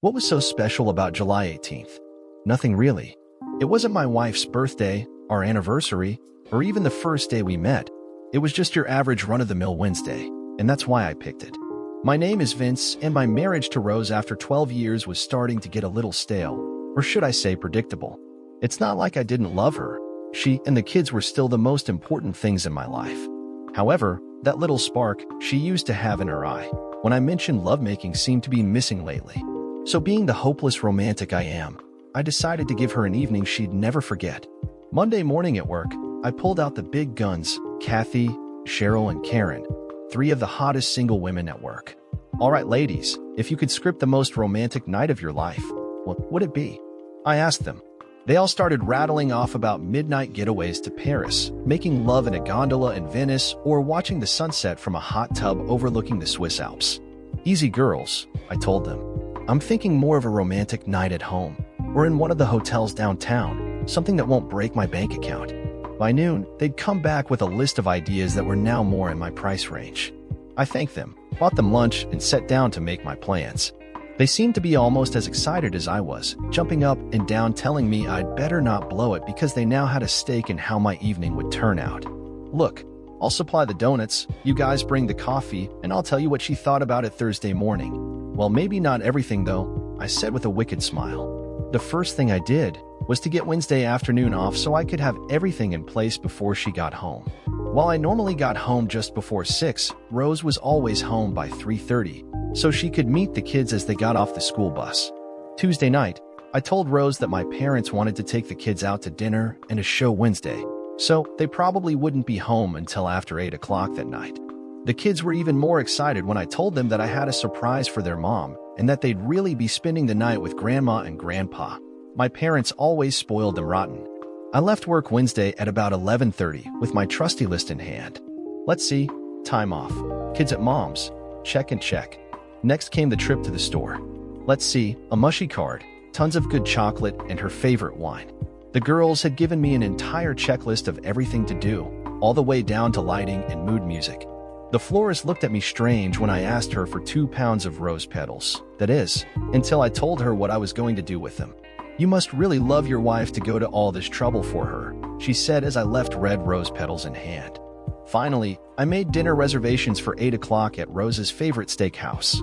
What was so special about July 18th? Nothing really. It wasn't my wife's birthday, our anniversary, or even the first day we met. It was just your average run-of-the-mill Wednesday, and that's why I picked it. My name is Vince, and my marriage to Rose after 12 years was starting to get a little stale, or should I say predictable. It's not like I didn't love her. She and the kids were still the most important things in my life. However, that little spark she used to have in her eye when I mentioned lovemaking seemed to be missing lately. So being the hopeless romantic I am, I decided to give her an evening she'd never forget. Monday morning at work, I pulled out the big guns, Kathy, Cheryl, and Karen, three of the hottest single women at work. All right, ladies, if you could script the most romantic night of your life, what would it be? I asked them. They all started rattling off about midnight getaways to Paris, making love in a gondola in Venice, or watching the sunset from a hot tub overlooking the Swiss Alps. Easy girls, I told them. I'm thinking more of a romantic night at home, or in one of the hotels downtown, something that won't break my bank account. By noon, they'd come back with a list of ideas that were now more in my price range. I thanked them, bought them lunch, and sat down to make my plans. They seemed to be almost as excited as I was, jumping up and down telling me I'd better not blow it because they now had a stake in how my evening would turn out. Look, I'll supply the donuts, you guys bring the coffee, and I'll tell you what she thought about it Thursday morning. Well, maybe not everything though, I said with a wicked smile. The first thing I did was to get Wednesday afternoon off so I could have everything in place before she got home. While I normally got home just before 6, Rose was always home by 3:30, so she could meet the kids as they got off the school bus. Tuesday night, I told Rose that my parents wanted to take the kids out to dinner and a show Wednesday, so they probably wouldn't be home until after 8 o'clock that night. The kids were even more excited when I told them that I had a surprise for their mom and that they'd really be spending the night with Grandma and Grandpa. My parents always spoiled them rotten. I left work Wednesday at about 11:30 with my trusty list in hand. Let's see, time off, kids at mom's, check and check. Next came the trip to the store. Let's see, a mushy card, tons of good chocolate, and her favorite wine. The girls had given me an entire checklist of everything to do, all the way down to lighting and mood music. The florist looked at me strange when I asked her for 2 pounds of rose petals. That is, until I told her what I was going to do with them. You must really love your wife to go to all this trouble for her, she said as I left red rose petals in hand. Finally, I made dinner reservations for 8 o'clock at Rose's favorite steakhouse.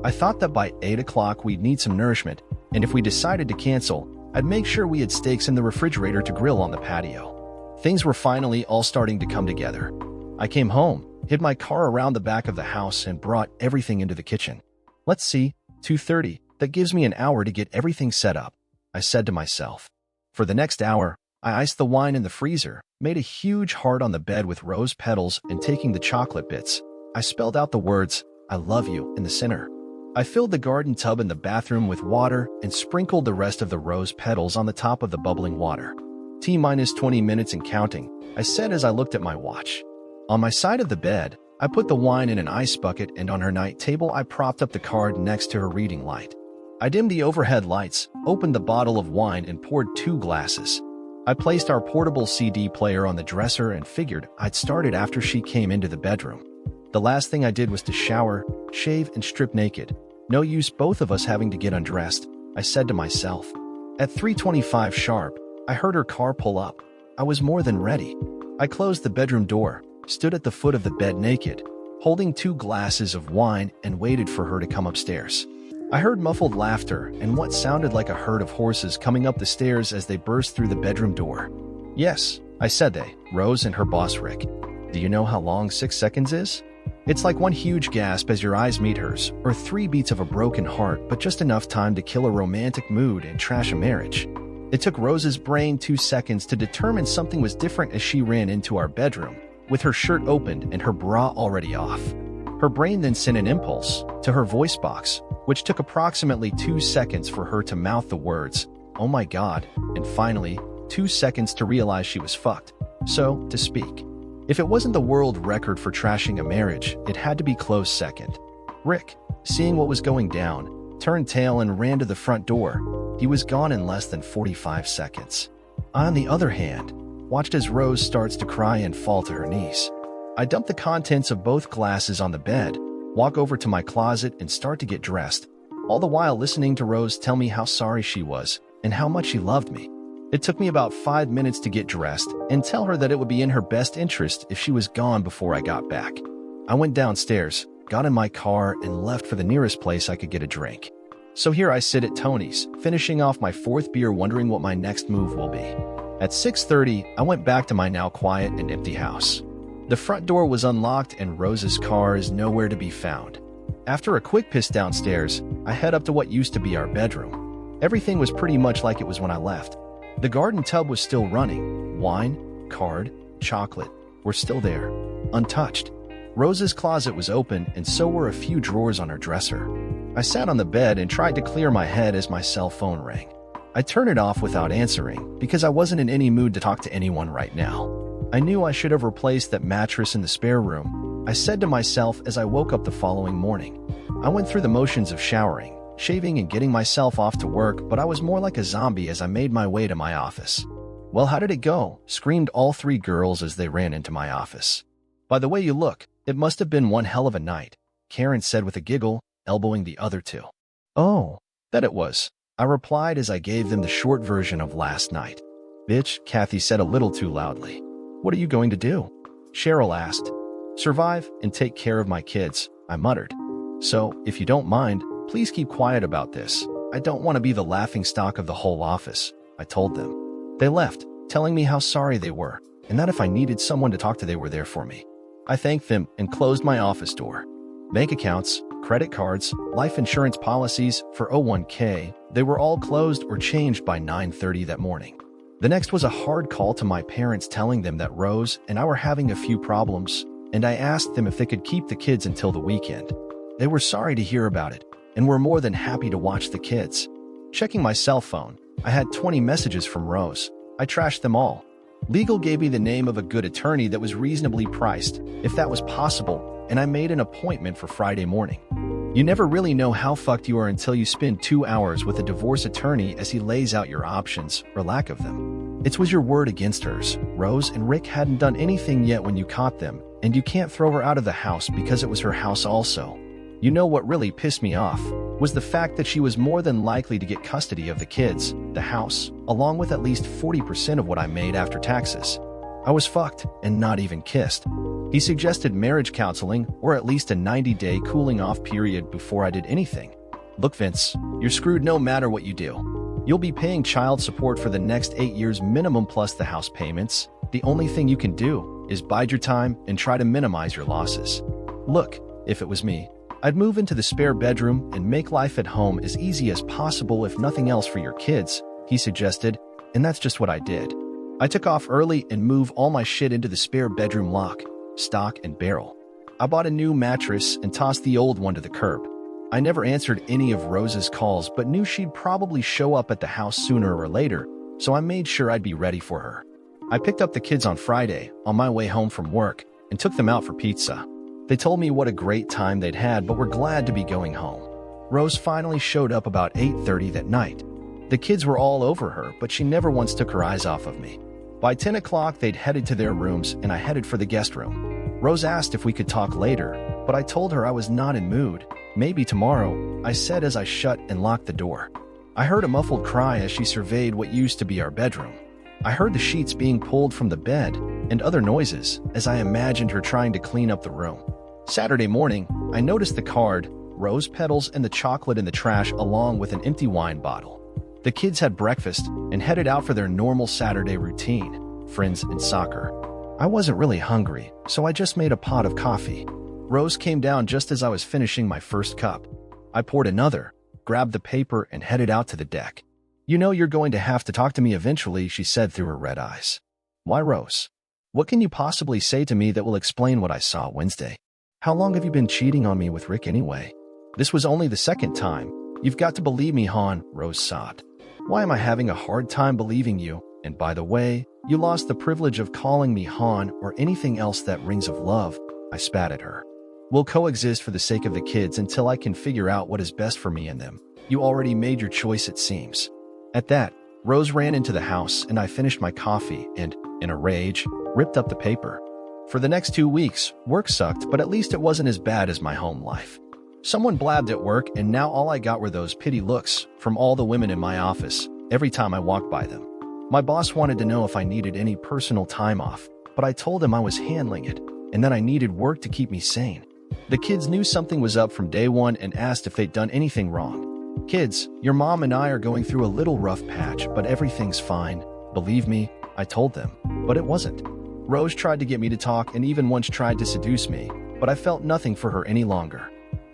I thought that by 8 o'clock we'd need some nourishment, and if we decided to cancel, I'd make sure we had steaks in the refrigerator to grill on the patio. Things were finally all starting to come together. I came home, hid my car around the back of the house, and brought everything into the kitchen. Let's see, 2:30, that gives me an hour to get everything set up, I said to myself. For the next hour, I iced the wine in the freezer, made a huge heart on the bed with rose petals, and taking the chocolate bits, I spelled out the words, I love you, in the center. I filled the garden tub in the bathroom with water and sprinkled the rest of the rose petals on the top of the bubbling water. T-minus 20 minutes and counting, I said as I looked at my watch. On my side of the bed, I put the wine in an ice bucket, and on her night table I propped up the card next to her reading light. I dimmed the overhead lights, opened the bottle of wine, and poured 2 glasses. I placed our portable CD player on the dresser and figured I'd start it after she came into the bedroom. The last thing I did was to shower, shave, and strip naked. No use both of us having to get undressed, I said to myself. At 3:25 sharp, I heard her car pull up. I was more than ready. I closed the bedroom door, stood at the foot of the bed naked, holding 2 glasses of wine, and waited for her to come upstairs. I heard muffled laughter and what sounded like a herd of horses coming up the stairs as they burst through the bedroom door. Yes, I said they, Rose and her boss Rick. Do you know how long 6 seconds is? It's like one huge gasp as your eyes meet hers, or 3 beats of a broken heart, but just enough time to kill a romantic mood and trash a marriage. It took Rose's brain 2 seconds to determine something was different as she ran into our bedroom, with her shirt opened and her bra already off. Her brain then sent an impulse to her voice box, which took approximately 2 seconds for her to mouth the words, "Oh my God," and finally, 2 seconds to realize she was fucked, so to speak. If it wasn't the world record for trashing a marriage, it had to be close second. Rick, seeing what was going down, turned tail and ran to the front door. He was gone in less than 45 seconds. I, on the other hand, watched as Rose starts to cry and fall to her knees. I dumped the contents of both glasses on the bed, walk over to my closet, and start to get dressed, all the while listening to Rose tell me how sorry she was and how much she loved me. It took me about 5 minutes to get dressed and tell her that it would be in her best interest if she was gone before I got back. I went downstairs, got in my car, and left for the nearest place I could get a drink. So here I sit at Tony's, finishing off my 4th beer wondering what my next move will be. At 6:30, I went back to my now quiet and empty house. The front door was unlocked and Rose's car is nowhere to be found. After a quick piss downstairs, I head up to what used to be our bedroom. Everything was pretty much like it was when I left. The garden tub was still running. Wine, card, chocolate were still there, untouched. Rose's closet was open and so were a few drawers on her dresser. I sat on the bed and tried to clear my head as my cell phone rang. I turned it off without answering because I wasn't in any mood to talk to anyone right now. I knew I should have replaced that mattress in the spare room, I said to myself as I woke up the following morning. I went through the motions of showering, shaving and getting myself off to work, but I was more like a zombie as I made my way to my office. "Well, how did it go?" screamed all 3 girls as they ran into my office. "By the way you look, it must have been one hell of a night," Karen said with a giggle, elbowing the other 2. "Oh, that it was," I replied as I gave them the short version of last night. "Bitch," Kathy said a little too loudly. "What are you going to do?" Cheryl asked. "Survive and take care of my kids," I muttered. "So, if you don't mind, please keep quiet about this. I don't want to be the laughingstock of the whole office," I told them. They left, telling me how sorry they were, and that if I needed someone to talk to, they were there for me. I thanked them and closed my office door. Bank accounts, credit cards, life insurance policies for 401k, they were all closed or changed by 9:30 that morning. The next was a hard call to my parents telling them that Rose and I were having a few problems, and I asked them if they could keep the kids until the weekend. They were sorry to hear about it, and were more than happy to watch the kids. Checking my cell phone, I had 20 messages from Rose. I trashed them all. Legal gave me the name of a good attorney that was reasonably priced, if that was possible, and I made an appointment for Friday morning. You never really know how fucked you are until you spend 2 hours with a divorce attorney as he lays out your options, or lack of them. It was your word against hers. Rose and Rick hadn't done anything yet when you caught them, and you can't throw her out of the house because it was her house also. You know what really pissed me off was the fact that she was more than likely to get custody of the kids, the house, along with at least 40% of what I made after taxes. I was fucked and not even kissed. He suggested marriage counseling or at least a 90-day cooling-off period before I did anything. "Look, Vince, you're screwed no matter what you do. You'll be paying child support for the next 8 years minimum plus the house payments. The only thing you can do is bide your time and try to minimize your losses. Look, if it was me, I'd move into the spare bedroom and make life at home as easy as possible if nothing else for your kids," he suggested, and that's just what I did. I took off early and moved all my shit into the spare bedroom lock, stock, and barrel. I bought a new mattress and tossed the old one to the curb. I never answered any of Rose's calls but knew she'd probably show up at the house sooner or later, so I made sure I'd be ready for her. I picked up the kids on Friday on my way home from work and took them out for pizza. They told me what a great time they'd had but were glad to be going home. Rose finally showed up about 8:30 that night. The kids were all over her, but she never once took her eyes off of me. By 10 o'clock, they'd headed to their rooms, and I headed for the guest room. Rose asked if we could talk later, but I told her I was not in mood. "Maybe tomorrow," I said as I shut and locked the door. I heard a muffled cry as she surveyed what used to be our bedroom. I heard the sheets being pulled from the bed and other noises as I imagined her trying to clean up the room. Saturday morning, I noticed the card, rose petals, and the chocolate in the trash along with an empty wine bottle. The kids had breakfast and headed out for their normal Saturday routine, friends and soccer. I wasn't really hungry, so I just made a pot of coffee. Rose came down just as I was finishing my first cup. I poured another, grabbed the paper, and headed out to the deck. "You know you're going to have to talk to me eventually," she said through her red eyes. "Why, Rose? What can you possibly say to me that will explain what I saw Wednesday? How long have you been cheating on me with Rick anyway? This was only the second time. You've got to believe me, hon," Rose sobbed. "Why am I having a hard time believing you? And by the way, you lost the privilege of calling me hon or anything else that rings of love," I spat at her. "We'll coexist for the sake of the kids until I can figure out what is best for me and them. You already made your choice, it seems." At that, Rose ran into the house and I finished my coffee and, in a rage, ripped up the paper. For the next 2 weeks, work sucked, but at least it wasn't as bad as my home life. Someone blabbed at work, and now all I got were those pity looks from all the women in my office every time I walked by them. My boss wanted to know if I needed any personal time off, but I told him I was handling it and that I needed work to keep me sane. The kids knew something was up from day one and asked if they'd done anything wrong. "Kids, your mom and I are going through a little rough patch, but everything's fine. Believe me," I told them, but it wasn't. Rose tried to get me to talk and even once tried to seduce me, but I felt nothing for her any longer.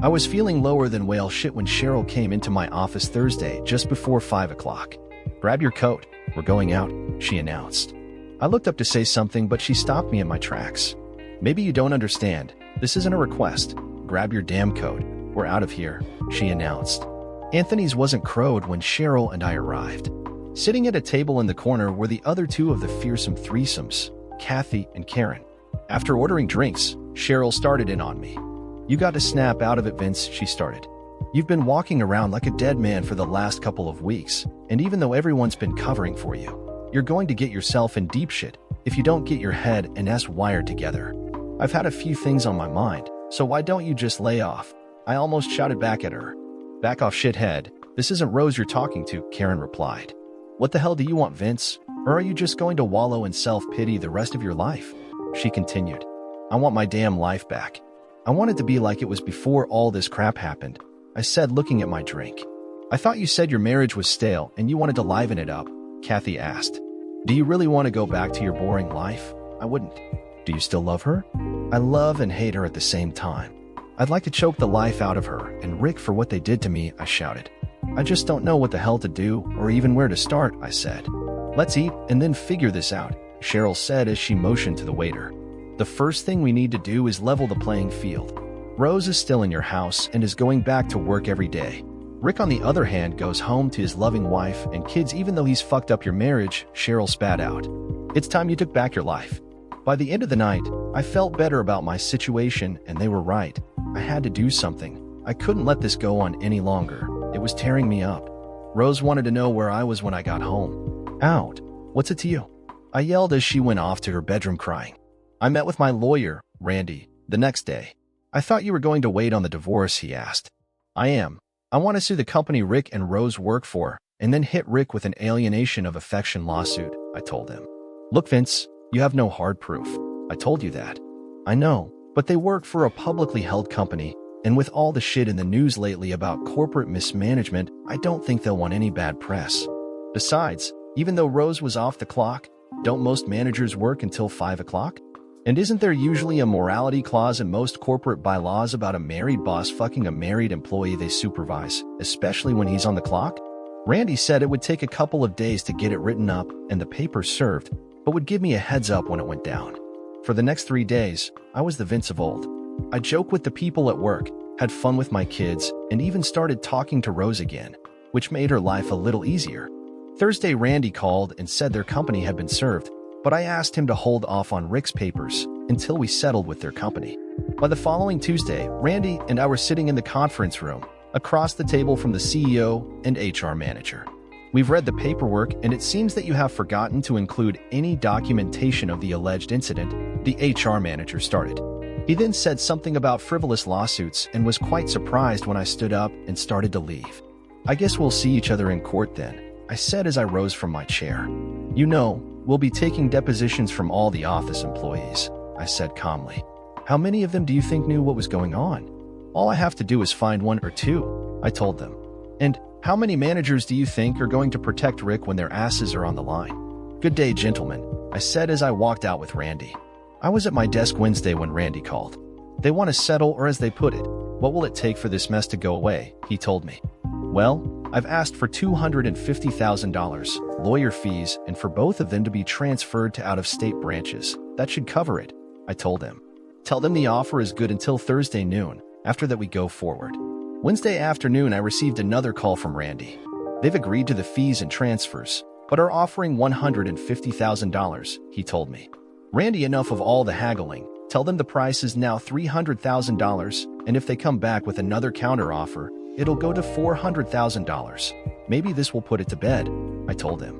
I was feeling lower than whale shit when Cheryl came into my office Thursday just before 5 o'clock. "Grab your coat, we're going out," she announced. I looked up to say something, but she stopped me in my tracks. "Maybe you don't understand. This isn't a request. Grab your damn coat. We're out of here," she announced. Anthony's wasn't crowed when Cheryl and I arrived. Sitting at a table in the corner were the other two of the fearsome threesomes, Kathy and Karen. After ordering drinks, Cheryl started in on me. "You got to snap out of it, Vince," she started. "You've been walking around like a dead man for the last couple of weeks, and even though everyone's been covering for you, you're going to get yourself in deep shit if you don't get your head and ass wired together. I've had a few things on my mind, so why don't you just lay off?" I almost shouted back at her. "Back off, shithead. This isn't Rose you're talking to," Karen replied. "What the hell do you want, Vince? Or are you just going to wallow in self-pity the rest of your life?" She continued. "I want my damn life back. I want it to be like it was before all this crap happened," I said, looking at my drink. "I thought you said your marriage was stale and you wanted to liven it up," Kathy asked. "Do you really want to go back to your boring life?" I wouldn't. "Do you still love her?" "I love and hate her at the same time. I'd like to choke the life out of her and Rick for what they did to me," I shouted. "I just don't know what the hell to do or even where to start," I said. "Let's eat and then figure this out," Cheryl said as she motioned to the waiter. "The first thing we need to do is level the playing field. Rose is still in your house and is going back to work every day. Rick, on the other hand, goes home to his loving wife and kids even though he's fucked up your marriage," Cheryl spat out. "It's time you took back your life." By the end of the night, I felt better about my situation, and they were right. I had to do something. I couldn't let this go on any longer. It was tearing me up. Rose wanted to know where I was when I got home. "Out. What's it to you?" I yelled as she went off to her bedroom crying. "I met with my lawyer, Randy, the next day." "I thought you were going to wait on the divorce," he asked. "I am. I want to sue the company Rick and Rose work for, and then hit Rick with an alienation of affection lawsuit," I told him. "Look, Vince, you have no hard proof. I told you that." "I know, but they work for a publicly held company, and with all the shit in the news lately about corporate mismanagement, I don't think they'll want any bad press. Besides, even though Rose was off the clock, don't most managers work until 5 o'clock? And isn't there usually a morality clause in most corporate bylaws about a married boss fucking a married employee they supervise, especially when he's on the clock?" Randy said it would take a couple of days to get it written up and the papers served, but would give me a heads up when it went down. For the next 3 days, I was the Vince of old. I joked with the people at work, had fun with my kids, and even started talking to Rose again, which made her life a little easier. Thursday, Randy called and said their company had been served, but I asked him to hold off on Rick's papers until we settled with their company. By the following Tuesday, Randy and I were sitting in the conference room, across the table from the CEO and HR manager. "We've read the paperwork, and it seems that you have forgotten to include any documentation of the alleged incident," the HR manager started. He then said something about frivolous lawsuits and was quite surprised when I stood up and started to leave. "I guess we'll see each other in court then," I said as I rose from my chair. "You know, we'll be taking depositions from all the office employees," I said calmly. "How many of them do you think knew what was going on?" "All I have to do is find 1 or 2, I told them. "And how many managers do you think are going to protect Rick when their asses are on the line?" "Good day, gentlemen," I said as I walked out with Randy. I was at my desk Wednesday when Randy called. "They want to settle, or as they put it, what will it take for this mess to go away?" he told me. "Well, I've asked for $250,000, lawyer fees, and for both of them to be transferred to out-of-state branches. That should cover it," I told him. "Tell them the offer is good until Thursday noon. After that, we go forward." Wednesday afternoon, I received another call from Randy. They've agreed to the fees and transfers, but are offering $150,000, he told me. "Randy, enough of all the haggling. Tell them the price is now $300,000, and if they come back with another counteroffer, it'll go to $400,000. Maybe this will put it to bed," I told him.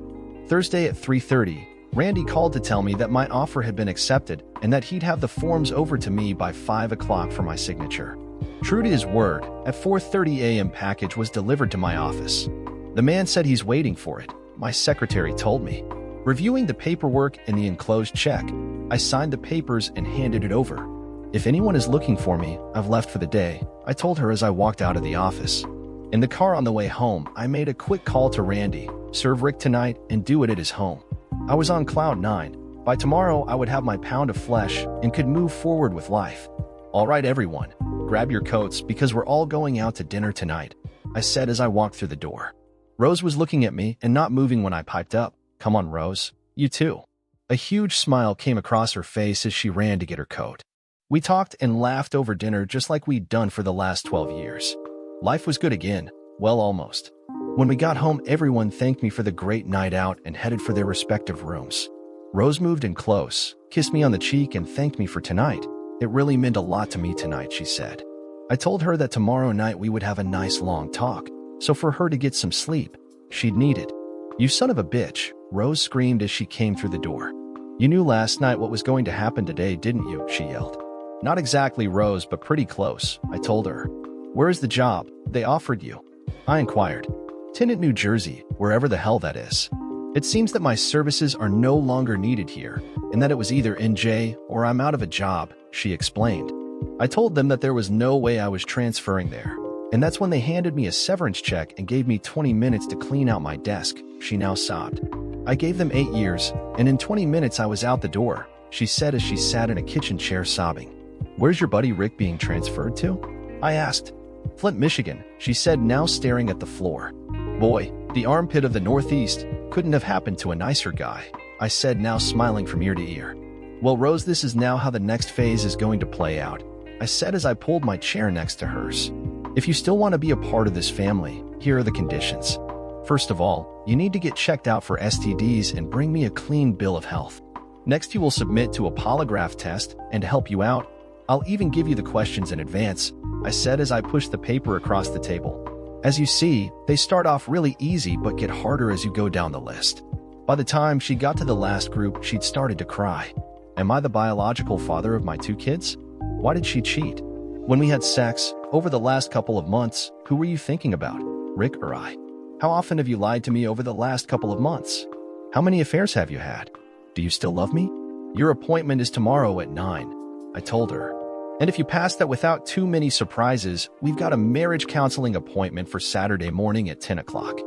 Thursday at 3:30, Randy called to tell me that my offer had been accepted and that he'd have the forms over to me by 5 o'clock for my signature. True to his word, at 4:30 a.m. package was delivered to my office. The man said he's waiting for it, my secretary told me. Reviewing the paperwork and the enclosed check, I signed the papers and handed it over. If anyone is looking for me, I've left for the day, I told her as I walked out of the office. In the car on the way home, I made a quick call to Randy, serve Rick tonight and do it at his home. I was on cloud 9. By tomorrow, I would have my pound of flesh and could move forward with life. All right, everyone, grab your coats because we're all going out to dinner tonight, I said as I walked through the door. Rose was looking at me and not moving when I piped up. Come on, Rose, you too. A huge smile came across her face as she ran to get her coat. We talked and laughed over dinner just like we'd done for the last 12 years. Life was good again, well, almost. When we got home, everyone thanked me for the great night out and headed for their respective rooms. Rose moved in close, kissed me on the cheek and thanked me for tonight. It really meant a lot to me tonight, she said. I told her that tomorrow night we would have a nice long talk, so for her to get some sleep, she'd need it. You son of a bitch, Rose screamed as she came through the door. You knew last night what was going to happen today, didn't you? She yelled. Not exactly, Rose, but pretty close, I told her. Where's the job they offered you? I inquired. Tenet, New Jersey, wherever the hell that is. It seems that my services are no longer needed here, and that it was either NJ or I'm out of a job, she explained. I told them that there was no way I was transferring there, and that's when they handed me a severance check and gave me 20 minutes to clean out my desk, she now sobbed. I gave them 8 years, and in 20 minutes I was out the door, she said as she sat in a kitchen chair sobbing. Where's your buddy Rick being transferred to? I asked. Flint, Michigan, she said, now staring at the floor. Boy, the armpit of the Northeast couldn't have happened to a nicer guy, I said, now smiling from ear to ear. Well, Rose, this is now how the next phase is going to play out, I said as I pulled my chair next to hers. If you still want to be a part of this family, here are the conditions. First of all, you need to get checked out for STDs and bring me a clean bill of health. Next, you will submit to a polygraph test, and to help you out, I'll even give you the questions in advance, I said as I pushed the paper across the table. As you see, they start off really easy but get harder as you go down the list. By the time she got to the last group, she'd started to cry. Am I the biological father of my 2 kids? Why did she cheat? When we had sex, over the last couple of months, who were you thinking about, Rick or I? How often have you lied to me over the last couple of months? How many affairs have you had? Do you still love me? Your appointment is tomorrow at 9, I told her. And if you pass that without too many surprises, we've got a marriage counseling appointment for Saturday morning at 10 o'clock.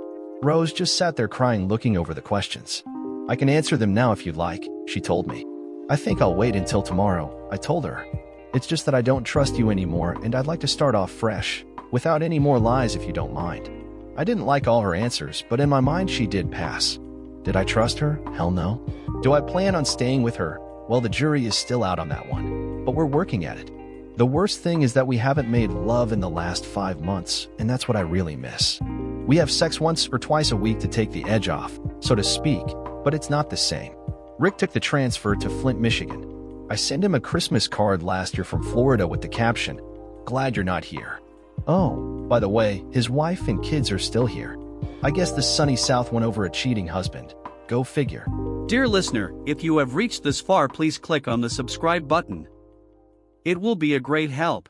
Rose just sat there crying, looking over the questions. I can answer them now if you'd like, she told me. I think I'll wait until tomorrow, I told her. It's just that I don't trust you anymore and I'd like to start off fresh, without any more lies if you don't mind. I didn't like all her answers, but in my mind she did pass. Did I trust her? Hell no. Do I plan on staying with her? Well, the jury is still out on that one, but we're working at it. The worst thing is that we haven't made love in the last 5 months, and that's what I really miss. We have sex once or twice a week to take the edge off, so to speak, but it's not the same. Rick took the transfer to Flint, Michigan. I sent him a Christmas card last year from Florida with the caption, "Glad you're not here." Oh, by the way, his wife and kids are still here. I guess the sunny South won over a cheating husband. Go figure. Dear listener, if you have reached this far, please click on the subscribe button. It will be a great help.